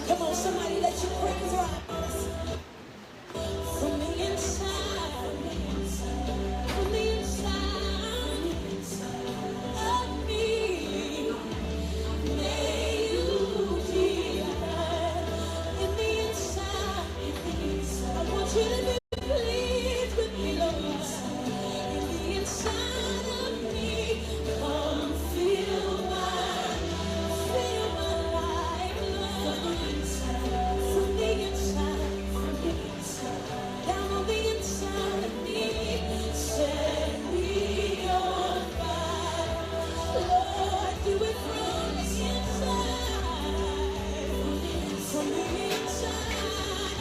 Come on, somebody let your praise rise. From the inside, from the inside of me, may you delight in the inside. I want you to be pleased with me, Lord. In the inside of me, come feel my life, Lord. From the inside, down on the inside of me, set me on fire. Lord, do it from the inside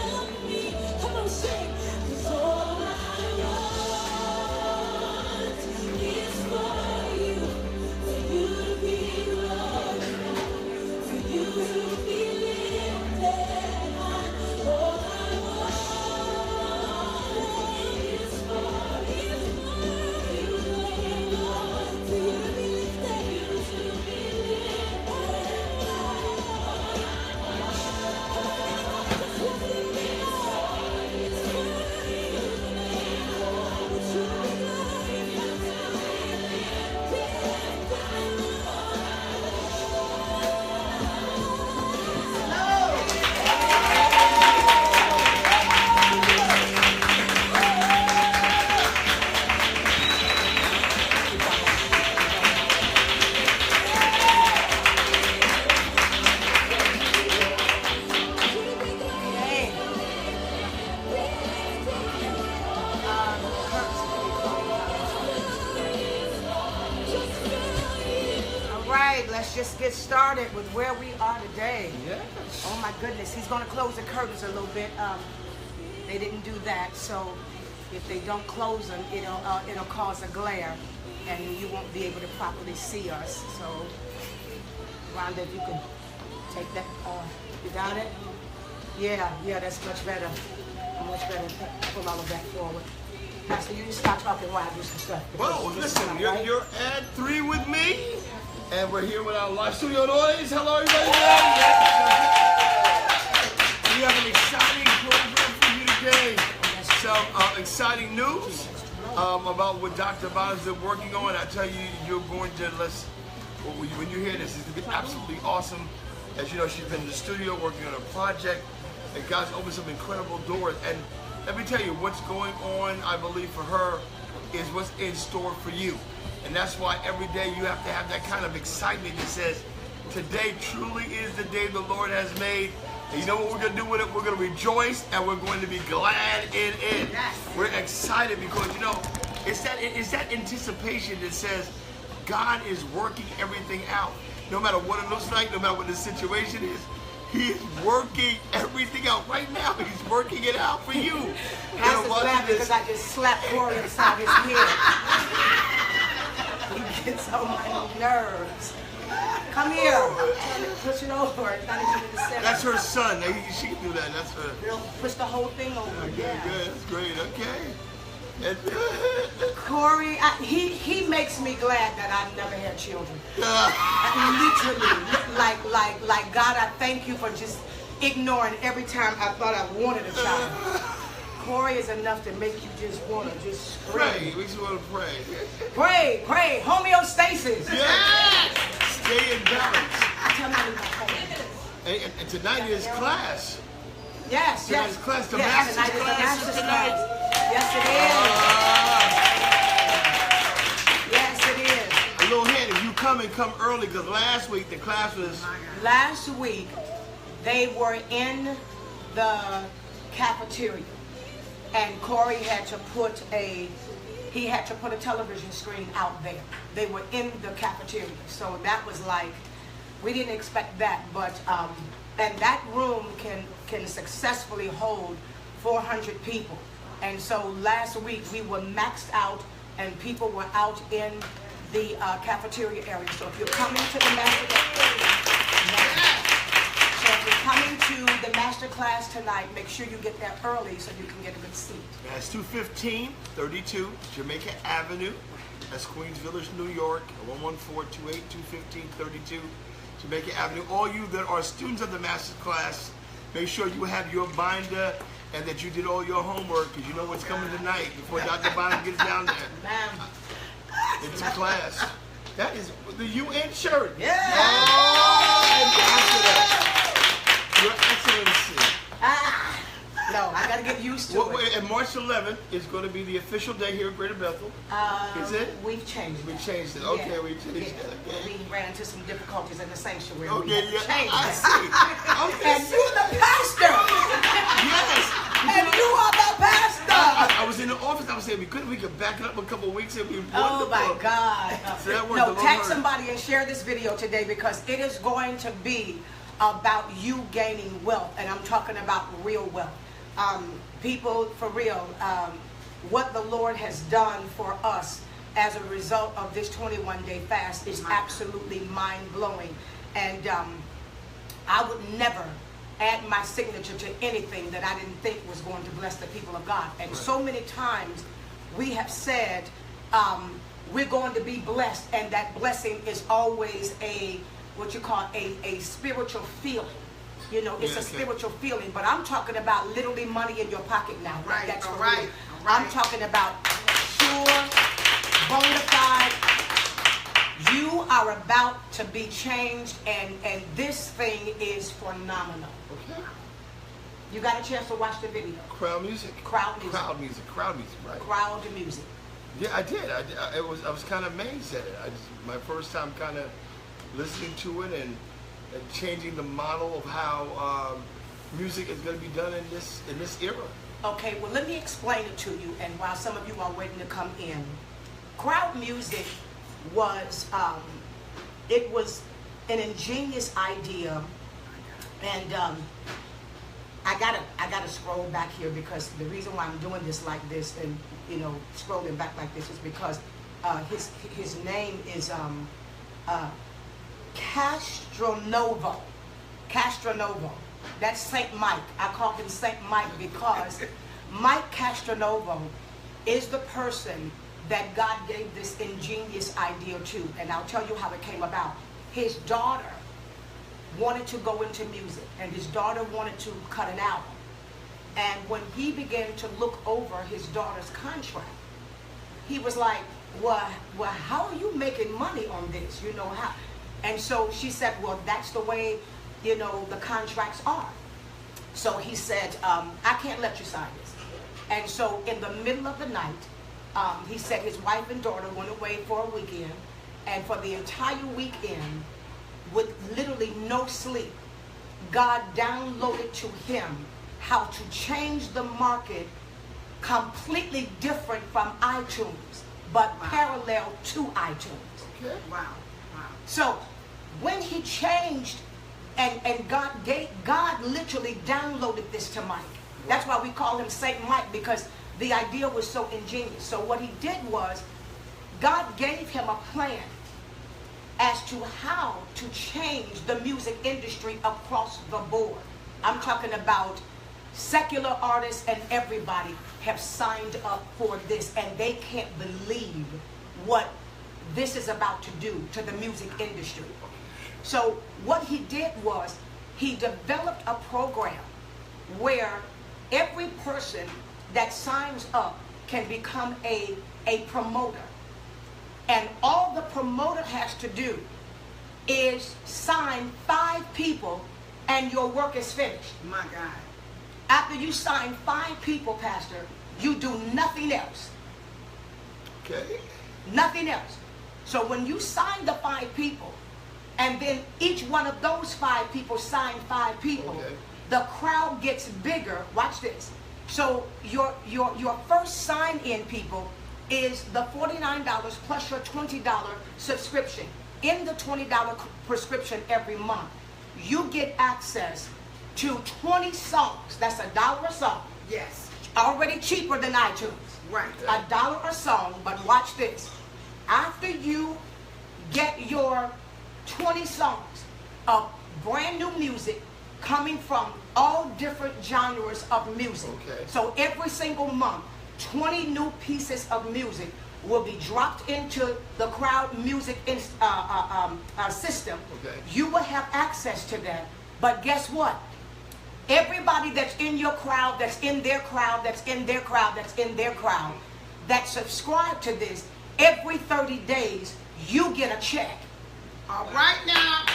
of me. Come on, sing. 'Cause all I want is for you to be glorified, for you to be lifted high. All I want is for you, Lord, for you to be lifted, All right, let's just get started with where we are today. Yes. Oh my goodness, he's going to close the curtains a little bit. They didn't do that, so if they don't close them, it'll cause a glare, and you won't be able to properly see us. So, Rhonda, if you can take that, you got it? Yeah, that's much better. Much better. Pull all of that forward. Pastor, you just stop talking while I do some stuff. Well, Because listen, it's not you're, right. you're at 3 with me, and we're here with our live studio audience. Hello, everybody. We have an exciting program for you today. Some exciting news about what Dr. Bynum is working on. I tell you, you're going to, when you hear this, it's going to be absolutely awesome. As you know, she's been in the studio working on a project, and God's opened some incredible doors. And let me tell you, what's going on, I believe, for her is what's in store for you. And that's why every day you have to have that kind of excitement that says, today truly is the day the Lord has made. And you know what we're going to do with it? We're going to rejoice, and we're going to be glad in it. We're excited because, you know, it's that anticipation that says God is working everything out. No matter what it looks like, no matter what the situation is, He's working everything out. Right now, He's working it out for you. Pastor's laughing because I just slapped Corey inside his head. He gets on my nerves. Come here. Push it over. It's not even in the center. That's her son. She can do that. That's her. It'll push the whole thing over. Okay, Yeah. good. That's great. Okay. Corey, he makes me glad that I've never had children. Literally, like God, I thank you for just ignoring every time I thought I wanted a child. Corey is enough to make you just want to just scream. Pray. We just want to pray. Pray. Homeostasis. Yes. Stay in balance. Tell me about that. And tonight is class. Yes. Tonight's class, the Yes, master's tonight is the class master's tonight. class. Yes, it is. Yes, it is. A little hint, if you come early, because last week the class was... Last week, they were in the cafeteria, and Corey had to put a television screen out there. They were in the cafeteria, so that was like, we didn't expect that, but and that room can successfully hold 400 people. And so last week we were maxed out, and people were out in the cafeteria area. So if you're coming to the master class tonight, make sure you get there early so you can get a good seat. That's 215-32 Jamaica Avenue. That's Queens Village, New York. 114-282-1532. Jamaica Avenue. All you that are students of the master class, make sure you have your binder and that you did all your homework, because you know what's coming tonight before Dr. Bynum gets down there. Into class. That is the UN shirt. Yeah. Oh, Ambassador. Your Excellency. No, I got to get used to it. And March 11th is going to be the official day here at Greater Bethel. Is it? We've changed it. We changed it. Okay, Yeah. we changed it. Okay. We ran into some difficulties in the sanctuary. Okay, We yeah, changed I it. see. Okay. And you're the pastor. Yes. And you are the pastor. I was in the office. I was saying we could back it up a couple of weeks. It'd be Oh wonderful. my God. So that was No, the tag Lord. somebody and share this video today, because it is going to be about you gaining wealth. And I'm talking about real wealth. People, for real, what the Lord has done for us as a result of this 21-day fast is absolutely mind-blowing. And I would never add my signature to anything that I didn't think was going to bless the people of God. And so many times we have said we're going to be blessed, and that blessing is always what you call a spiritual feeling. You know, it's a spiritual feeling, but I'm talking about literally money in your pocket now. Right, That's all for right, real. all right. I'm talking about sure, bona fide. You are about to be changed, and this thing is phenomenal. Okay. You got a chance to watch the video. Crowd music. Crowd music. Crowd music. Crowd music. Right. Crowd music. Yeah, I did. I was kind of amazed at it. My first time kind of listening to it and changing the model of how music is going to be done in this era. Okay, well, let me explain it to you. And while some of you are waiting to come in, crowd music was it was an ingenious idea, and I gotta scroll back here, because the reason why I'm doing this like this and scrolling back like this is because his name is Castronovo. That's Saint Mike. I call him Saint Mike because Mike Castronovo is the person that God gave this ingenious idea to. And I'll tell you how it came about. His daughter wanted to go into music, and his daughter wanted to cut an album. And when he began to look over his daughter's contract, he was like, well, how are you making money on this? You know how? And so she said, well, that's the way, the contracts are. So he said, I can't let you sign this. And so in the middle of the night, he said his wife and daughter went away for a weekend. And for the entire weekend, with literally no sleep, God downloaded to him how to change the market completely different from iTunes, but parallel to iTunes. Okay. Wow. So when he changed, and God literally downloaded this to Mike. That's why we call him Saint Mike, because the idea was so ingenious. So what he did was, God gave him a plan as to how to change the music industry across the board. I'm talking about secular artists, and everybody have signed up for this, and they can't believe what this is about to do to the music industry. So what he did was, he developed a program where every person that signs up can become a promoter. And all the promoter has to do is sign 5 people, and your work is finished. My God. After you sign 5 people, Pastor, you do nothing else. Okay. Nothing else. So when you sign the 5 people, and then each one of those 5 people sign 5 people, Okay. the crowd gets bigger. Watch this. So your first sign-in people is the $49 plus your $20 subscription. In the $20 prescription every month, you get access to 20 songs. That's $1 a song. Yes. Already cheaper than iTunes. Right. $1 a song, but watch this. After you get your 20 songs of brand new music coming from all different genres of music. Okay. So every single month, 20 new pieces of music will be dropped into the crowd music system. Okay. You will have access to that. But guess what? Everybody that's in your crowd, that's in their crowd, that's in their crowd, that's in their crowd, that subscribe to this, every 30 days, you get a check. All right now.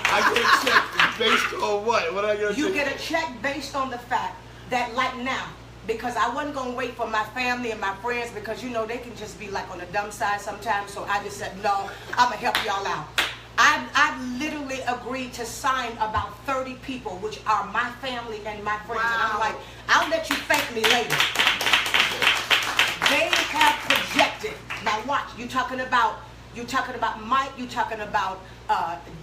I get a check based on what? What I get a check? You get a check based on the fact that, like now, because I wasn't going to wait for my family and my friends, because you know they can just be like on the dumb side sometimes, so I just said, no, I'm going to help y'all out. I literally agreed to sign about 30 people, which are my family and my friends. Wow. And I'm like, I'll let you thank me later. They have projected. Now watch, you talking about Mike, you talking about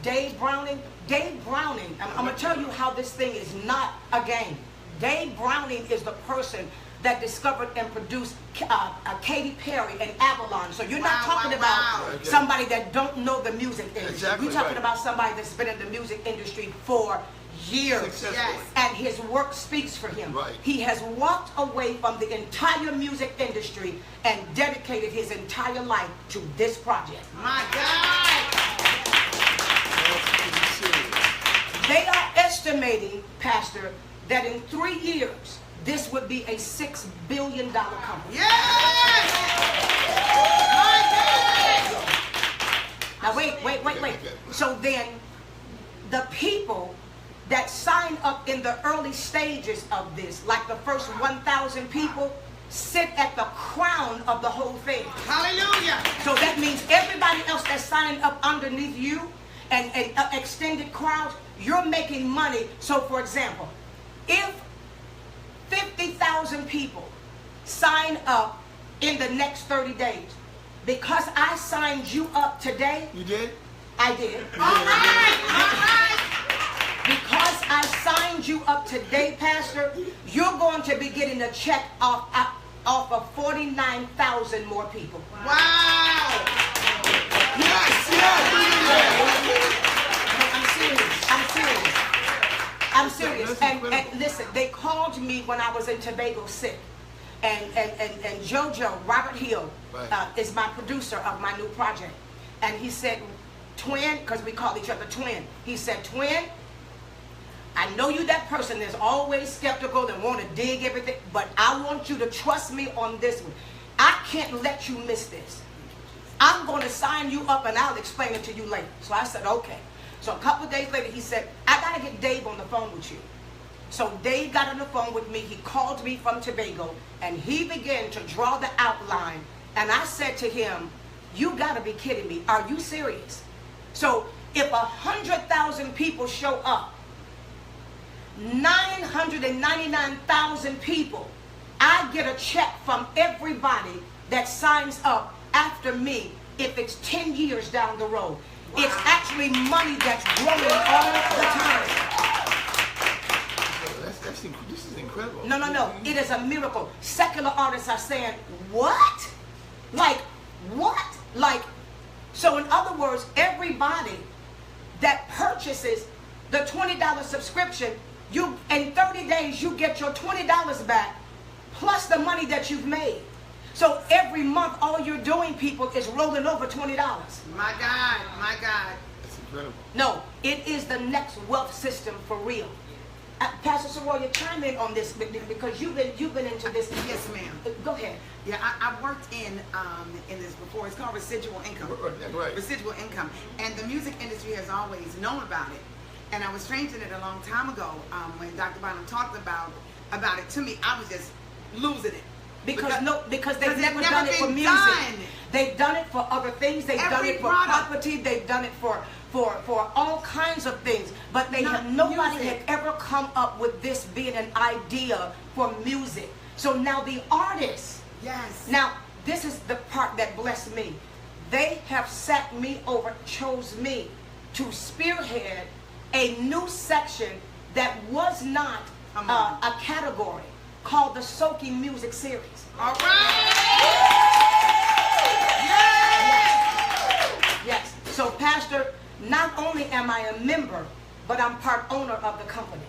Dave Browning. Dave Browning, I'm going to tell you how this thing is not a game. Dave Browning is the person that discovered and produced Katy Perry and Avalon. So you're not talking about somebody that don't know the music industry. Exactly, you're talking about somebody that's been in the music industry for years. Yes. And his work speaks for him. Right. He has walked away from the entire music industry and dedicated his entire life to this project. My God. They are estimating, Pastor, that in 3 years, this would be a $6 billion company. Yes! Now wait. So then, the people that sign up in the early stages of this, like the first 1,000 people, sit at the crown of the whole thing. Hallelujah. So that means everybody else that's signing up underneath you and extended crowds, you're making money. So for example, if 50,000 people sign up in the next 30 days, because I signed you up today. You did? I did. All right. Because I signed you up today, Pastor, you're going to be getting a check off of 49,000 more people. Wow. Yes. I'm serious. And listen, they called me when I was in Tobago sick. And JoJo, Robert Hill, is my producer of my new project. And he said, Twin, because we call each other Twin. He said, Twin, I know you that person that's always skeptical and want to dig everything, but I want you to trust me on this one. I can't let you miss this. I'm going to sign you up and I'll explain it to you later. So I said, okay. So a couple of days later, he said, I got to get Dave on the phone with you. So Dave got on the phone with me. He called me from Tobago and he began to draw the outline. And I said to him, you got to be kidding me. Are you serious? So if 100,000 people show up, 999,000 people, I get a check from everybody that signs up after me if it's 10 years down the road. Wow. It's actually money that's growing all the time. This is incredible. No. It is a miracle. Secular artists are saying, what? Like, what? Like, so in other words, everybody that purchases the $20 subscription, you in 30 days, you get your $20 back, plus the money that you've made. So every month, all you're doing, people, is rolling over $20. My God. That's incredible. No, it is the next wealth system for real. Pastor Soroya, chime in on this because you've been into this. Yes, ma'am. Go ahead. Yeah, I've worked in this before. It's called residual income. Right. Residual income, and the music industry has always known about it. And I was trained in it a long time ago. When Dr. Bynum talked about it to me, I was just losing it. Because they've never done it for music. They've done it for other things. They've done it for property. They've done it for all kinds of things. But nobody had ever come up with this being an idea for music. So now the artists. Yes. Now this is the part that blessed me. They have sat me over, chose me to spearhead a new section that was not a category, called the Soaking Music Series. All right. Yes. So, Pastor, not only am I a member, but I'm part owner of the company.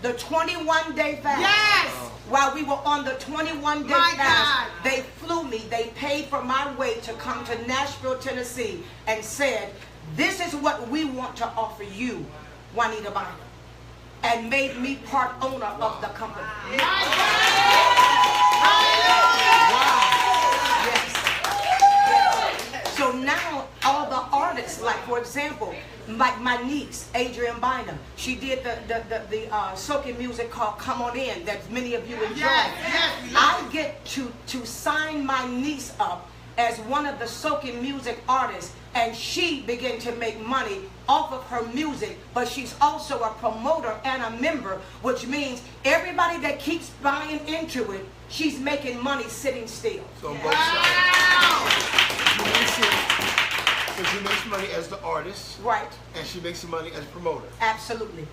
The 21-day fast. Yes. While we were on the 21-day My fast, God. they flew me. They paid for my way to come to Nashville, Tennessee, and said, "This is what we want to offer you, Juanita Bynum," and made me part owner of the company. My God. So now all the artists, like for example, like my niece, Adrienne Bynum, she did the soaking music called Come On In that many of you enjoy. Yes, I get to sign my niece up as one of the soaking music artists, and she began to make money off of her music, but she's also a promoter and a member, which means everybody that keeps buying into it, she's making money sitting still. So on both sides. So she makes money as the artist. Right. And she makes some money as a promoter. Absolutely.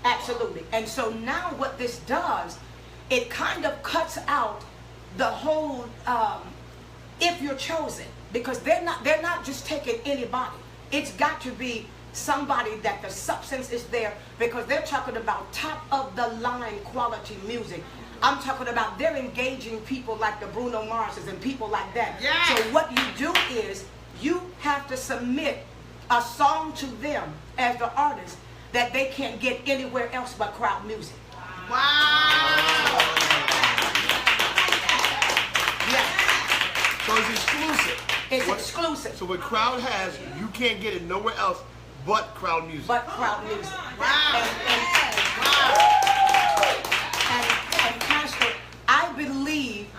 Absolutely. And so now what this does, it kind of cuts out the whole if you're chosen, because they're not just taking anybody. It's got to be somebody that the substance is there, because they're talking about top of the line quality music. I'm talking about they're engaging people like the Bruno Marses and people like that. Yes. So what you do is you have to submit a song to them as the artist that they can't get anywhere else but crowd music. Wow. Yes. So it's exclusive. It's exclusive. So what crowd has, you can't get it nowhere else but crowd music. But crowd music. Wow. And Pastor, I believe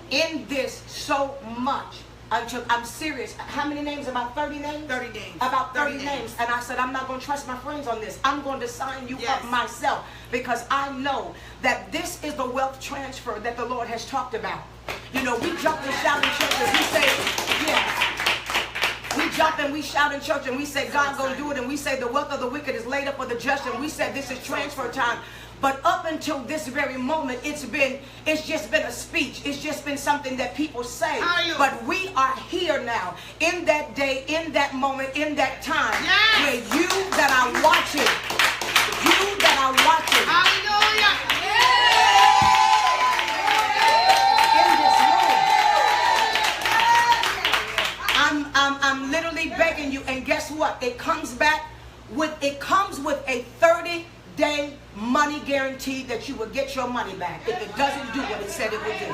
in this so much. Until I'm serious. How many names? About 30 names? 30 names. About 30 names. And I said, I'm not going to trust my friends on this. I'm going to sign you up myself, because I know that this is the wealth transfer that the Lord has talked about. You know, we jump and shout in church and we say, yes. We jump and we shout in church and we say, God gonna do it. And we say the wealth of the wicked is laid up for the just. And we said this is transfer time. But up until this very moment, it's just been a speech. It's just been something that people say. But we are here now, in that day, in that moment, in that time, where you that are watching, Hallelujah. in this room, I'm literally begging you. And guess what? It comes with a 30-day money guarantee that you will get your money back if it doesn't do what it said it would do.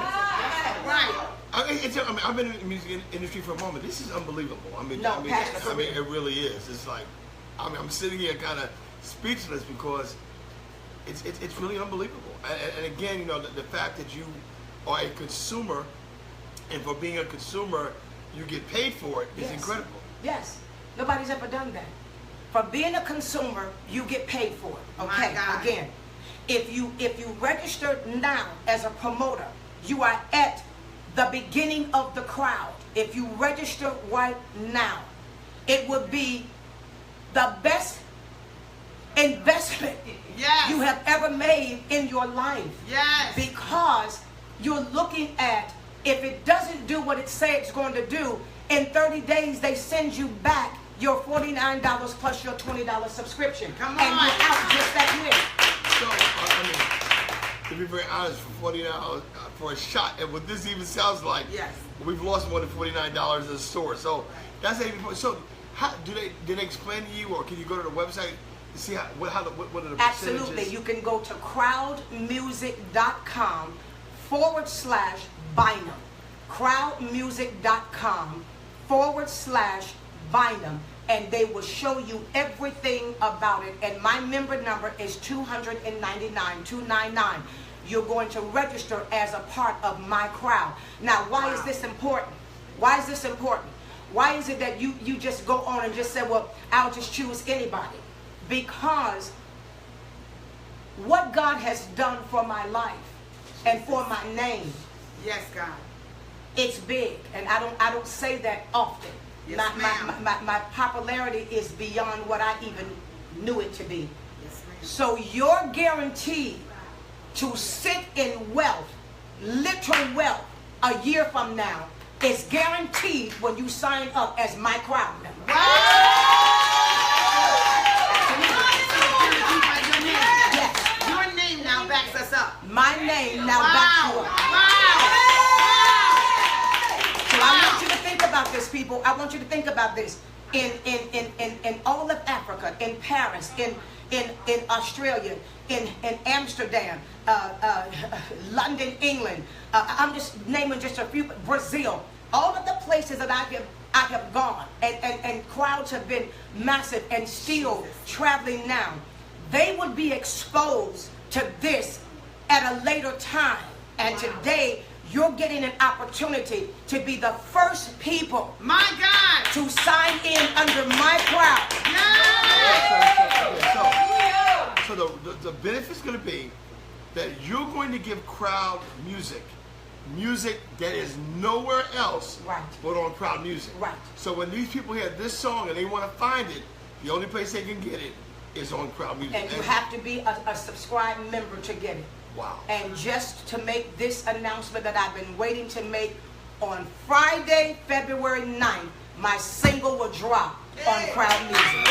Right. I've been in the music industry for a moment. This is unbelievable. It really is. It's like, I'm sitting here kind of speechless, because it's really unbelievable. And again, you know, the fact that you are a consumer, and for being a consumer, you get paid for it is incredible. Yes. Nobody's ever done that. For being a consumer, you get paid for it. Okay. Again, if you register now as a promoter, you are at the beginning of the crowd. If you register right now, it would be the best investment you have ever made in your life. Yes. Because you're looking at, if it doesn't do what it says it's going to do, in 30 days they send you back your $49 plus your $20 subscription. Come on. And you're out just that quick. So, to be very honest, for $49 for a shot, and what this even sounds like, we've lost more than $49 at the store. So that's even. So, how do they explain to you, or can you go to the website to see what are the percentages? Absolutely, you can go to crowdmusic.com/Bynum. crowdmusic.com/Bynum. And they will show you everything about it. And my member number is 299. You're going to register as a part of my crowd. Now, why is this important? Why is this important? Why is it that you just go on and just say, well, I'll just choose anybody? Because what God has done for my life and for my name, yes, God, it's big. And I don't say that often. Yes, my popularity is beyond what I even knew it to be. Yes, ma'am. So you're guaranteed to sit in wealth, literal wealth, a year from now. It's guaranteed when you sign up as my crowd member. Wow. Your name My name now backs you up. So I want you to think about this, people. I want you to think about this. In all of Africa, in Paris, in Australia, in Amsterdam, London, England. I'm just naming just a few. Brazil. All of the places that I have gone, and crowds have been massive and still traveling now. They would be exposed to this at a later time. And today, you're getting an opportunity to be the first people, My God, to sign in under my crowd. So the benefit's going to be that you're going to give crowd music that is nowhere else Right. but on crowd music. Right. So when these people hear this song and they want to find it, the only place they can get it is on crowd music. And you have to be a subscribed member to get it. Wow. And just to make this announcement that I've been waiting to make, on Friday, February 9th, my single will drop on crowd music.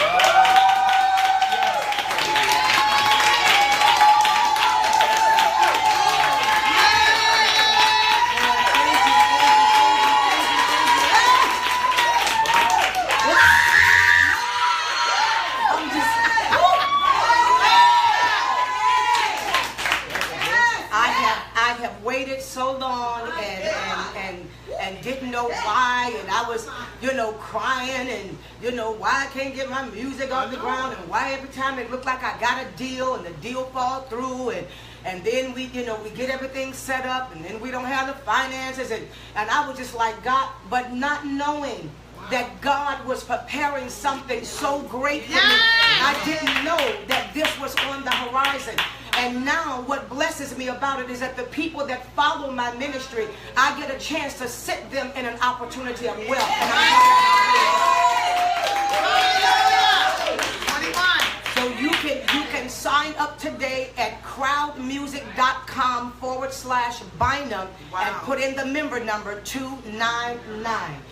I have waited so long and didn't know why, and I was, crying, and why I can't get my music off the ground, and why every time it looked like I got a deal and the deal fall through, and then we get everything set up, and then we don't have the finances, and I was just like, God, but not knowing that God was preparing something so great for me. I didn't know that this was on the horizon. And now what blesses me about it is that the people that follow my ministry, I get a chance to sit them in an opportunity of wealth. So you can sign up today at crowdmusic.com/Bynum and put in the member number 299.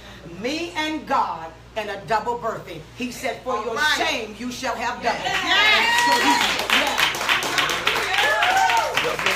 Me and God and a double birthing. He said, for your shame you shall have double.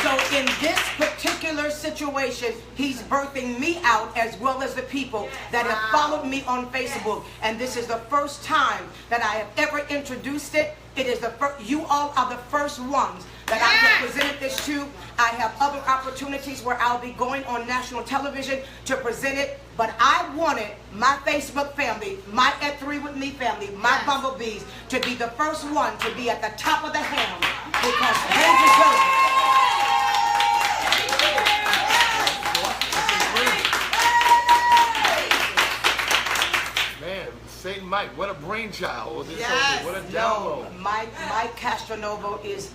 So in this particular situation, he's birthing me out as well as the people that have followed me on Facebook. And this is the first time that I have ever introduced it. It is the first, you all are the first ones that I have presented this to. I have other opportunities where I'll be going on national television to present it. But I wanted my Facebook family, my At 3 With Me family, my Bumblebees, to be the first one to be at the top of the ham because they deserve it. St. Mike, what a brainchild. Yes. What a download. No, Mike Castronovo is,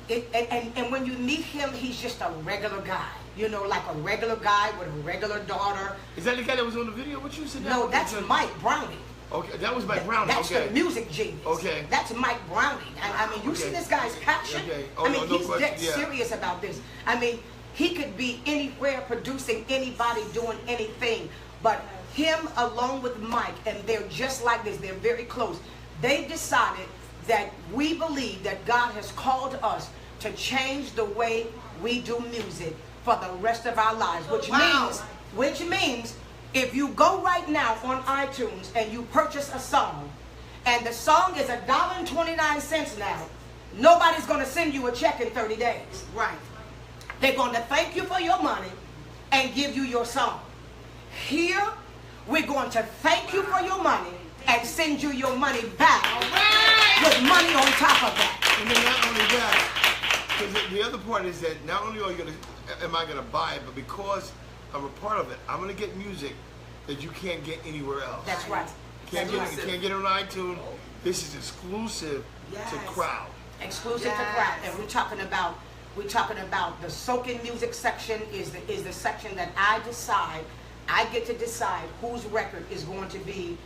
and when you meet him, he's just a regular guy. Like a regular guy with a regular daughter. Is that the guy that was on the video? What you said? No, that's Mike Browning. Okay, that was Mike Browning. That's the music genius. Okay. That's Mike Browning. I mean, you see this guy's passion? Okay. He's dead serious about this. I mean, he could be anywhere producing anybody doing anything. But him along with Mike, and they're just like this, they're very close. They decided that we believe that God has called us to change the way we do music for the rest of our lives, which means if you go right now on iTunes and you purchase a song, and the song is $1.29 now, nobody's going to send you a check in 30 days. Right. They're going to thank you for your money and give you your song. Here, we're going to thank you for your money and send you your money back with money on top of that. And then not only that, because the other part is that not only am I gonna buy it, but because I'm a part of it, I'm gonna get music that you can't get anywhere else. That's right. You can't get it on iTunes. This is exclusive to crowd. Exclusive to crowd, and we're talking about the soaking music section is the section that I get to decide whose record is going to be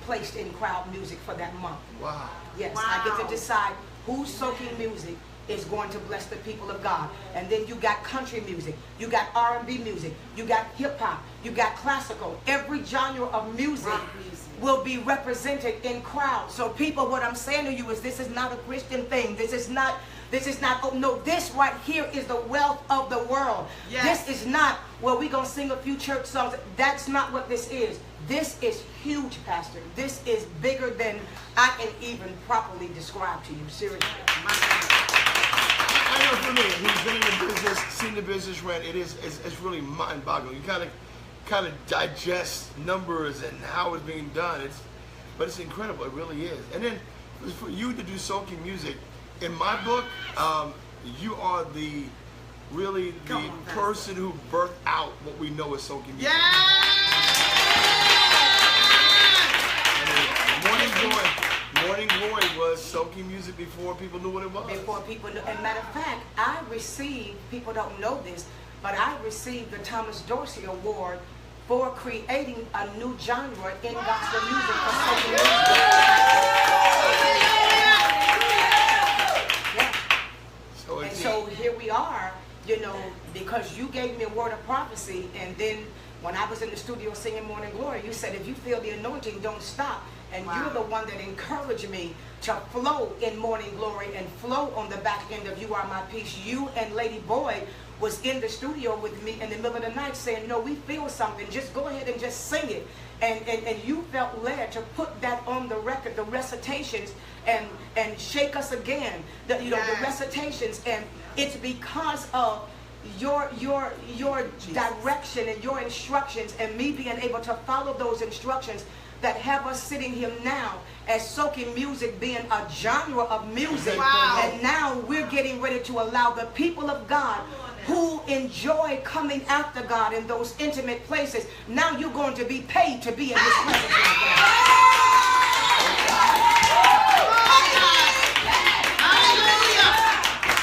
placed in crowd music for that month. Wow. Yes, I get to decide whose soaking music is going to bless the people of God. And then you got country music, you got R&B music, you got hip hop, you got classical. Every genre of music will be represented in crowd. So people, what I'm saying to you is this is not a Christian thing. This is not This is not, oh no, this right here is the wealth of the world. Yes. This is not, well, we're going to sing a few church songs. That's not what this is. This is huge, Pastor. This is bigger than I can even properly describe to you. Seriously. I know for me, who's been in the business, seen the business ran, it's really mind-boggling. You kind of digest numbers and how it's being done. But it's incredible. It really is. And then for you to do soaking music, in my book, you are the person who birthed out what we know as soaking music. Morning Glory was soaking music before people knew what it was. Before people knew. And matter of fact, I received, people don't know this, but I received the Thomas Dorsey Award for creating a new genre in gospel music for soaking music. Yeah. So here we are, you know, because you gave me a word of prophecy, and then when I was in the studio singing Morning Glory, you said, if you feel the anointing, don't stop. And you're the one that encouraged me to flow in Morning Glory and flow on the back end of You Are My Peace. You and Lady Boyd was in the studio with me in the middle of the night saying, no, we feel something. Just go ahead and just sing it. And you felt led to put that on the record, the recitations, and shake us again. The recitations. And it's because of your direction and your instructions and me being able to follow those instructions that have us sitting here now as soaking music being a genre of music. Wow. And now we're getting ready to allow the people of God who enjoy coming after God in those intimate places, now you're going to be paid to be in this presence of God.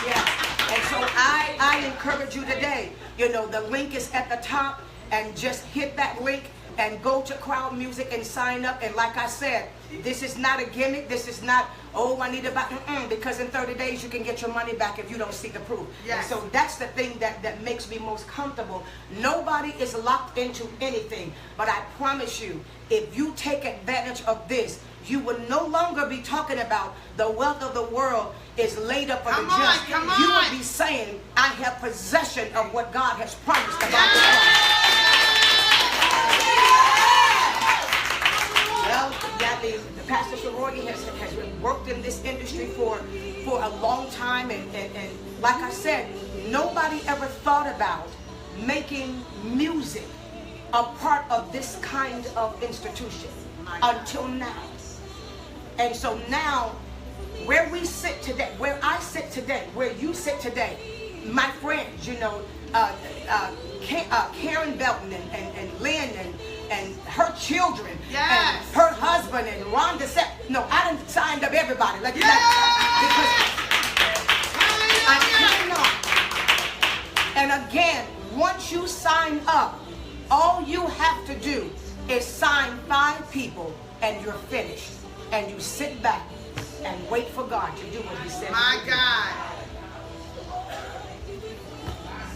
Yeah. And so I encourage you today, you know, the link is at the top, and just hit that link and go to Crowd Music and sign up. And like I said, this is not a gimmick. This is not, oh, I need to buy, because in 30 days you can get your money back if you don't see the proof. Yes. And so that's the thing that makes me most comfortable. Nobody is locked into anything. But I promise you, if you take advantage of this, you will no longer be talking about the wealth of the world is laid up for the just. Come You on. will be saying, I have possession of what God has promised about me. Well, the Pastor Sorority has worked in this industry for a long time, and like I said, nobody ever thought about making music a part of this kind of institution until now. And so now, where we sit today, where I sit today, where you sit today, my friends, you know, Karen Belton and Lynn and her children, and her husband and Rhonda said, no, I done signed up everybody. Because I cannot. And again, once you sign up, all you have to do is sign 5 people and you're finished. And you sit back and wait for God to do what He said. My God.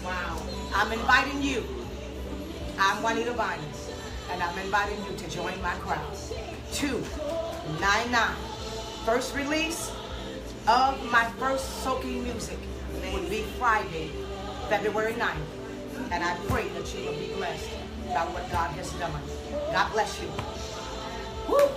Wow. I'm inviting you. I'm Juanita Bynum, and I'm inviting you to join my crowd. 299. First release of my first soaking music would be Friday, February 9th. And I pray that you will be blessed by what God has done. God bless you. Woo!